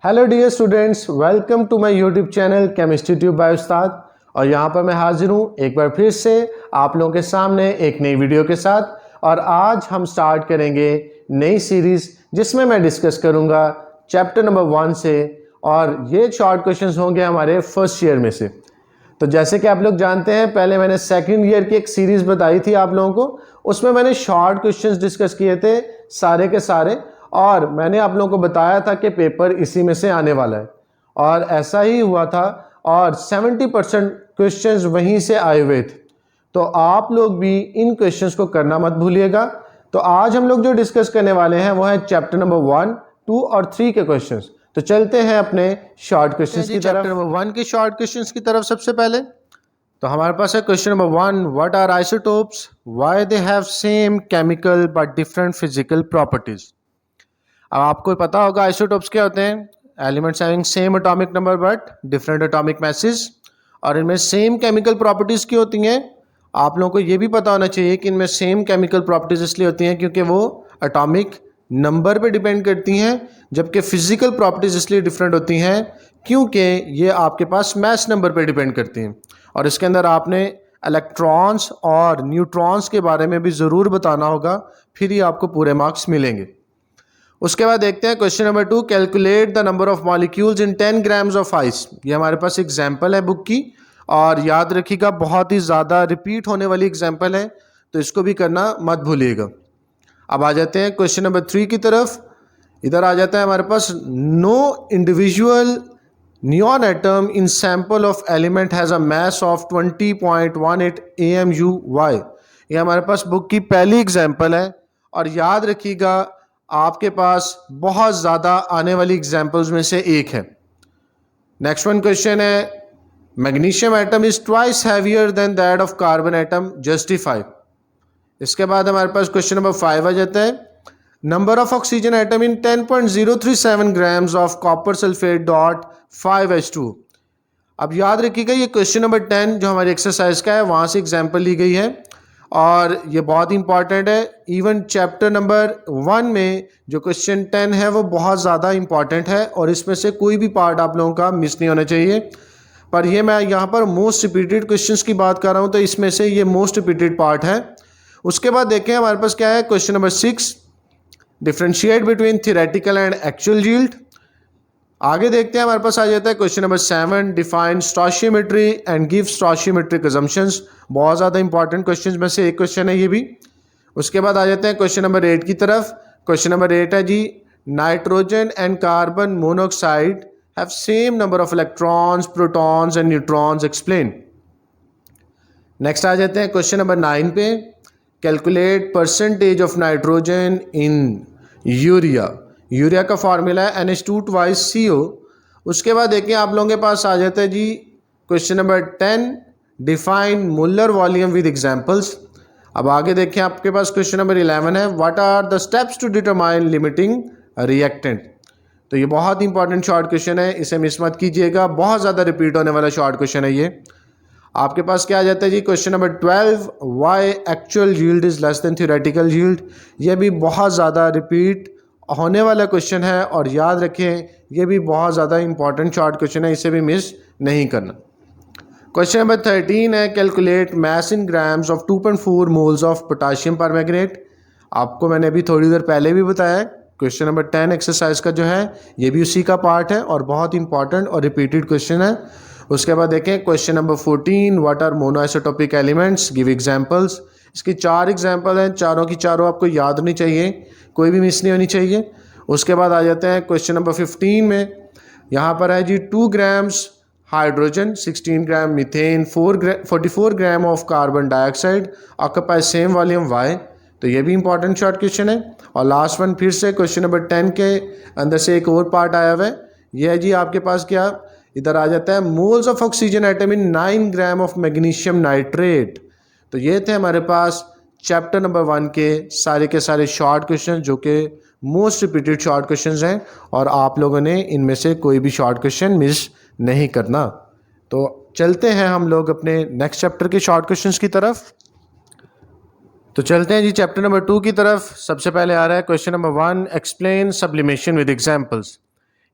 Hello dear students, welcome to my YouTube channel Chemistry Tube by Ustad. और यहाँ पर मैं हाजिर हूँ एक बार फिर से आप लोगों के सामने एक नई वीडियो के साथ। और आज हम स्टार्ट करेंगे नई सीरीज़ जिसमें मैं डिस्कस करूँगा चैप्टर नंबर 1 से, और ये शॉर्ट क्वेश्चंस होंगे हमारे फर्स्ट ईयर में से। तो जैसे कि आप लोग जानते हैं, पहले मैंने सेकंड ईयर की एक सीरीज़ बताई थी आप लोगों को, उसमें मैंने शॉर्ट क्वेश्चंस डिस्कस किए थे सारे के सारे, और मैंने आप लोगों को बताया था कि पेपर इसी में से आने वाला है, और ऐसा ही हुआ था। और 70% क्वेश्चंस वहीं से आए हुए थे। तो आप लोग भी इन क्वेश्चंस को करना मत भूलिएगा। तो आज हम लोग जो डिस्कस करने वाले हैं वो है चैप्टर नंबर 1, 2 और 3 के क्वेश्चंस। तो चलते हैं अपने शॉर्ट क्वेश्चंस की तरफ। चैप्टर नंबर 1 के शॉर्ट क्वेश्चंस की तरफ सबसे पहले तो हमारे पास है question number 1, what are isotopes, why they have same chemical but different physical properties. अब आपको पता होगा आइसोटोप्स क्या होते हैं। Elements having same atomic number but different atomic masses, और इनमें सेम केमिकल प्रॉपर्टीज की होती हैं। आप लोगों को ये भी पता होना चाहिए कि इनमें सेम केमिकल प्रॉपर्टीज इसलिए होती हैं क्योंकि वो एटॉमिक नंबर पे डिपेंड करती हैं, जबकि फिजिकल प्रॉपर्टीज इसलिए डिफरेंट होती हैं क्योंकि ये आपके पास मैस नंबर पे डिपेंड करती हैं। और इसके अंदर आपने इलेक्ट्रॉन्स और न्यूट्रॉन्स के बारे में भी ज़रूर बताना होगा, फिर ही आपको पूरे मार्क्स मिलेंगे। उसके बाद देखते हैं question number 2, calculate the number of molecules in 10 grams of ice. ये हमारे पास एग्जाम्पल है बुक की, और याद रखिएगा बहुत ही ज़्यादा रिपीट होने वाली एग्जाम्पल है, तो इसको भी करना मत भूलिएगा। अब आ जाते हैं क्वेश्चन नंबर 3 की तरफ। इधर आ जाता है हमारे पास, no individual neon atom in sample of element has a mass of 20.18 AMU/Y। ये हमारे पास बुक की पहली एग्जाम्पल है, और याद रखिएगा आपके पास बहुत ज़्यादा आने वाली एग्जाम्पल्स में से एक है। नेक्स्ट वन क्वेश्चन है, magnesium atom is twice heavier than that of carbon atom, justify. इसके बाद हमारे पास क्वेश्चन नंबर 5 आ जाता है, number of oxygen atom in 10.037 grams of copper sulphate dot 5H2। अब याद रखिएगा ये क्वेश्चन नंबर 10 जो हमारी एक्सरसाइज का है वहाँ से एग्जाम्पल ली गई है, और ये बहुत इंपॉर्टेंट है। इवन चैप्टर नंबर 1 में जो क्वेश्चन 10 है वो बहुत ज़्यादा इंपॉर्टेंट है, और इसमें से कोई भी पार्ट आप लोगों का मिस नहीं होना चाहिए। पर ये मैं यहाँ पर मोस्ट रिपीटेड क्वेश्चंस की बात कर रहा हूँ, तो इसमें से ये मोस्ट रिपीटेड पार्ट है। उसके बाद देखें हमारे पास क्या है, question number 6, differentiate between theoretical and actual yield. आगे देखते हैं हमारे पास आ जाता है question number 7, define stoichiometry and give stoichiometric assumptions. बहुत ज़्यादा इंपॉर्टेंट क्वेश्चन में से एक क्वेश्चन है ये भी। उसके बाद आ जाते हैं क्वेश्चन नंबर 8 की तरफ। क्वेश्चन नंबर 8 है जी, nitrogen and carbon monoxide have same number of electrons, protons and neutrons, explain. Next आ जाते हैं क्वेश्चन नंबर 9 पे, calculate percentage of nitrogen in urea. Urea का फॉर्मूला है NH2 CO। उसके बाद देखिए आप लोगों के पास आ जाता है जी question number 10, define molar volume with examples. अब आगे देखिए आपके पास क्वेश्चन नंबर 11 है, what are the steps to determine limiting reactant. तो ये बहुत इंपॉर्टेंट शॉर्ट क्वेश्चन है, इसे मिस मत कीजिएगा, बहुत ज़्यादा रिपीट होने वाला शॉर्ट क्वेश्चन है ये। आपके पास क्या आ जाता है जी question number 12, why actual yield is less than theoretical yield. ये भी बहुत ज़्यादा रिपीट होने वाला क्वेश्चन है, और याद रखें ये भी बहुत ज़्यादा इंपॉर्टेंट शॉर्ट क्वेश्चन है, इसे भी मिस नहीं करना। क्वेश्चन नंबर 13 है, calculate mass in grams of 2.4 moles of potassium permanganate. आपको मैंने अभी थोड़ी देर पहले भी बताया, क्वेश्चन नंबर 10 एक्सरसाइज का जो है ये भी उसी का पार्ट है, और बहुत इंपॉर्टेंट और रिपीटेड क्वेश्चन है। उसके बाद देखें question number 14, what are monoisotopic elements, give examples. इसकी 4 एग्जांपल हैं, चारों की चारों आपको याद होनी चाहिए, कोई भी मिस नहीं होनी चाहिए। उसके बाद आ जाते हैं क्वेश्चन नंबर 15 में, यहाँ पर है जी 2 grams hydrogen, 16 gram methane, 44 gram of carbon dioxide occupy same volume why. तो ये भी इंपॉर्टेंट शॉर्ट क्वेश्चन है। और लास्ट वन फिर से क्वेश्चन नंबर 10 के अंदर से एक और पार्ट आया हुआ है, यह है जी आपके पास क्या, इधर आ जाता है moles of oxygen atom in 9 gram of magnesium nitrate. तो ये थे हमारे पास चैप्टर नंबर 1 के सारे शॉर्ट क्वेश्चन, जो कि मोस्ट रिपीटेड शॉर्ट क्वेश्चंस हैं, और आप लोगों ने इनमें से कोई भी शॉर्ट क्वेश्चन मिस नहीं करना। तो चलते हैं हम लोग अपने नेक्स्ट चैप्टर के शॉर्ट क्वेश्चंस की तरफ। तो चलते हैं जी चैप्टर नंबर 2 की तरफ। सबसे पहले आ रहा है question number 1, explain sublimation with examples.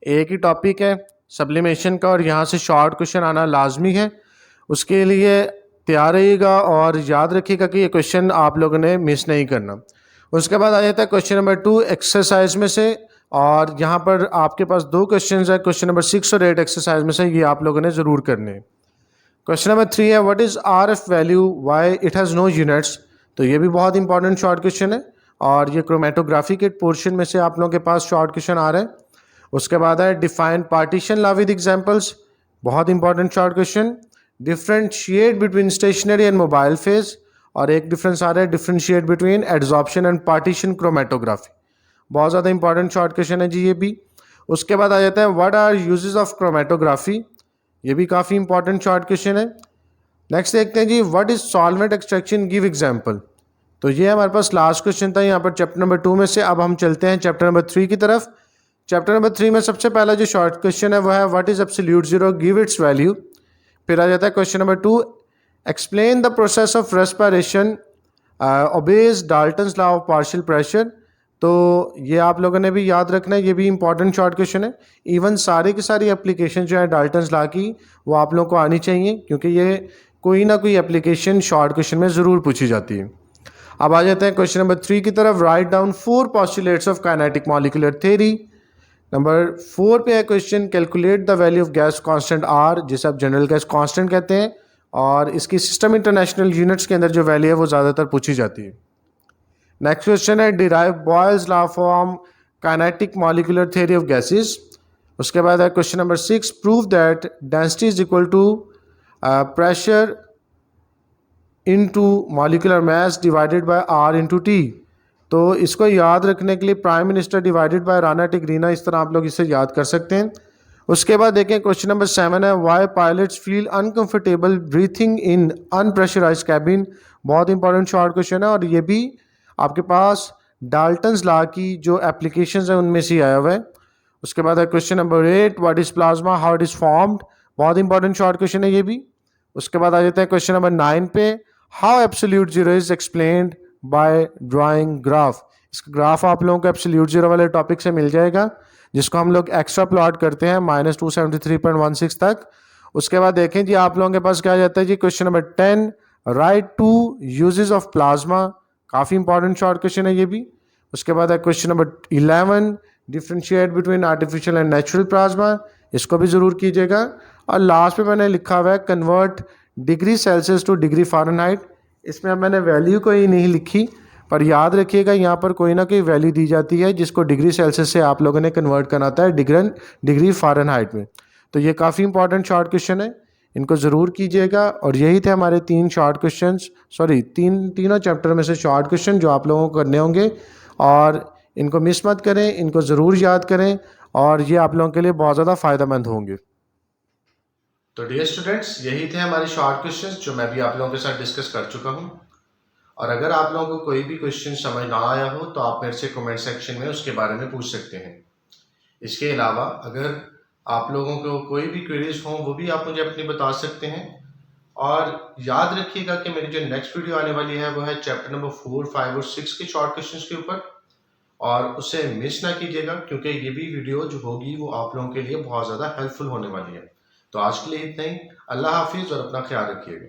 एक ही टॉपिक है सब्लिमेशन का और यहाँ से शॉर्ट क्वेश्चन आना लाजमी है। उसके लिए तैयार रहिएगा और याद रखिएगा कि ये क्वेश्चन आप लोगों ने मिस नहीं करना। उसके बाद आ जाता है क्वेश्चन नंबर 2 एक्सरसाइज में से, और यहाँ पर आपके पास 2 क्वेश्चन है, क्वेश्चन नंबर 6 और 8 एक्सरसाइज में से, ये आप लोगों ने ज़रूर करने। क्वेश्चन नंबर 3 है what is R F value why it has no units. तो ये भी बहुत इंपॉर्टेंट शॉर्ट क्वेश्चन है और ये क्रोमेटोग्राफी के पोर्शन में से आप लोगों के पास शॉर्ट क्वेश्चन आ रहे हैं। उसके बाद है define partition law with examples, बहुत important short question. Differentiate between stationary and mobile phase, और एक डिफरेंस आ रहा है differentiate between adsorption and partition chromatography, बहुत ज़्यादा इंपॉर्टेंट शॉर्ट क्वेश्चन है जी ये भी। उसके बाद आ जाता है what are uses of chromatography, ये भी काफ़ी इंपॉर्टेंट शॉर्ट क्वेश्चन है। नेक्स्ट देखते हैं जी what is solvent extraction, give example. तो ये हमारे पास लास्ट क्वेश्चन था यहाँ पर चैप्टर नंबर 2 में से। अब हम चलते हैं चैप्टर नंबर 3 की तरफ। चैप्टर नंबर 3 में सबसे पहला जो शॉर्ट क्वेश्चन है वो है what is absolute zero, give its value. फिर आ जाता है question number 2 explain the process of respiration obeys Dalton's law of partial pressure. तो ये आप लोगों ने भी याद रखना है, ये भी इंपॉर्टेंट शॉर्ट क्वेश्चन है। इवन सारी की सारी एप्लीकेशन जो है डाल्टन्स लॉ की वो आप लोगों को आनी चाहिए, क्योंकि ये कोई ना कोई एप्लीकेशन शॉर्ट क्वेश्चन में ज़रूर पूछी जाती है। अब आ जाते हैं क्वेश्चन नंबर 3 की तरफ। Write down 4 postulates of kinetic molecular theory. Number 4 पे है question calculate the value of gas constant R, जिसे आप जनरल गैस कांस्टेंट कहते हैं, और इसकी सिस्टम इंटरनेशनल यूनिट्स के अंदर जो वैल्यू है वो ज़्यादातर पूछी जाती है। नेक्स्ट क्वेश्चन है derive Boyle's law from kinetic molecular theory of gases. उसके बाद है question number 6 prove that density is equal to pressure into molecular mass divided by R into T. तो इसको याद रखने के लिए prime minister divided by Rana टिग्रीना, इस तरह आप लोग इसे याद कर सकते हैं। उसके बाद देखें क्वेश्चन नंबर 7 है why pilots feel uncomfortable breathing in unpressurised cabin, बहुत इंपॉर्टेंट शॉर्ट क्वेश्चन है और ये भी आपके पास डाल्टन्स लॉ की जो एप्लीकेशंस है उनमें से आया हुआ है। उसके बाद है question number 8 what is plasma, how it is formed, बहुत इंपॉर्टेंट शॉर्ट क्वेश्चन है ये भी। उसके बाद आ जाता है क्वेश्चन नंबर 9 पे how absolute zero is explained by drawing graph. इसका ग्राफ आप लोगों को एब्सोल्यूट जीरो वाले टॉपिक से मिल जाएगा, जिसको हम लोग एक्स्ट्रा प्लॉट करते हैं -273.16 तक। उसके बाद देखें जी आप लोगों के पास क्या आ जाता है जी question number 10 write two uses of plasma, काफ़ी इंपॉर्टेंट शॉर्ट क्वेश्चन है ये भी। उसके बाद है question number 11 differentiate between artificial and natural plasma, इसको भी ज़रूर कीजिएगा। और लास्ट पे मैंने लिखा हुआ है convert degree Celsius two degree Fahrenheit, इसमें अब मैंने वैल्यू कोई नहीं लिखी, पर याद रखिएगा यहाँ पर कोई ना कोई वैल्यू दी जाती है जिसको डिग्री सेल्सियस से आप लोगों ने कन्वर्ट करना था है डिग्री फ़ारेनहाइट में। तो ये काफ़ी इंपॉर्टेंट शॉर्ट क्वेश्चन है, इनको ज़रूर कीजिएगा। और यही थे हमारे 3 शॉर्ट क्वेश्चन, तीनों चैप्टर में से शॉर्ट क्वेश्चन जो आप लोगों को करने होंगे, और इनको मिस मत करें, इनको ज़रूर याद करें और ये आप लोगों के लिए बहुत ज़्यादा फ़ायदेमंद होंगे। तो डियर स्टूडेंट्स, यही थे हमारे शॉर्ट क्वेश्चंस जो मैं भी आप लोगों के साथ डिस्कस कर चुका हूं। और अगर आप लोगों को कोई भी क्वेश्चन समझ ना आया हो तो आप मेरे से कमेंट सेक्शन में उसके बारे में पूछ सकते हैं। इसके अलावा अगर आप लोगों को कोई भी क्वेरीज हो वो भी आप मुझे अपनी बता सकते हैं। और याद रखिएगा कि मेरी जो नेक्स्ट वीडियो आने वाली है वो है चैप्टर नंबर 4, 5 और 6 के शॉर्ट क्वेश्चन के ऊपर, और उसे मिस ना कीजिएगा क्योंकि ये भी वीडियो जो होगी वो आप लोगों के लिए बहुत ज़्यादा हेल्पफुल होने वाली है। तो आज के लिए इतना ही। अल्लाह हाफिज़ और अपना ख्याल रखिएगा।